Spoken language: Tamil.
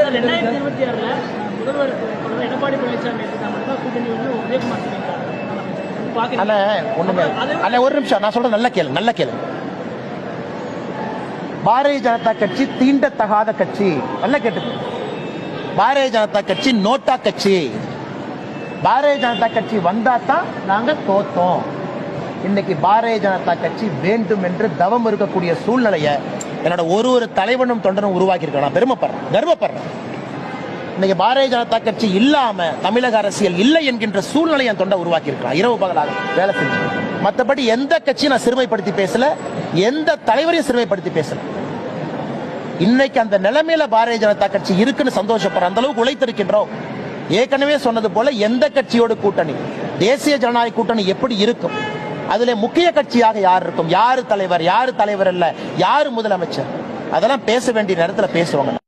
சார் 2026 முதல்வர் எடப்பாடி பழனிசாமி கூட்டணி உதயகுமார் ஒரு நிமிஷம் நான் சொல்றேன், நல்ல கேளு. பாரதிய ஜனதா கட்சி தீண்டத்தகாத கட்சி, நல்ல கேட்டு. பாரதிய ஜனதா கட்சி நோட்டா கட்சி. பாரதிய ஜனதா கட்சி வந்தா தான் நாங்க தோத்தோம். இன்னைக்கு பாரதிய ஜனதா கட்சி வேண்டும் என்று தவம் இருக்கக்கூடிய சூழ்நிலையை என்னோட ஒரு தலைவனும் தொண்டனும் உருவாக்கி இருக்க நான் கர்வப்படுறேன். இன்னைக்கு பாரதிய ஜனதா கட்சி இல்லாம தமிழக அரசியல் இல்லை என்கின்ற சூழ்நிலை என் தொண்டை உருவாக்கி இருக்கலாம். இரவு பகலாக வேலை செஞ்சு. மற்றபடி எந்த கட்சியும் நான் சிறுமைப்படுத்தி பேசல, எந்த தலைவரையும் சிறுமைப்படுத்தி பேசல. இன்னைக்கு அந்த நிலைமையில பாரதிய ஜனதா கட்சி இருக்குன்னு சந்தோஷப்படுற அந்த அளவுக்கு உழைத்திருக்கின்றோம். ஏற்கனவே சொன்னது போல எந்த கட்சியோட கூட்டணி, தேசிய ஜனநாயக கூட்டணி எப்படி இருக்கும், அதுல முக்கிய கட்சியாக யார் இருக்கும், யாரு தலைவர் இல்ல, யாரு முதலமைச்சர், அதெல்லாம் பேச வேண்டிய நேரத்தில் பேசுவாங்க.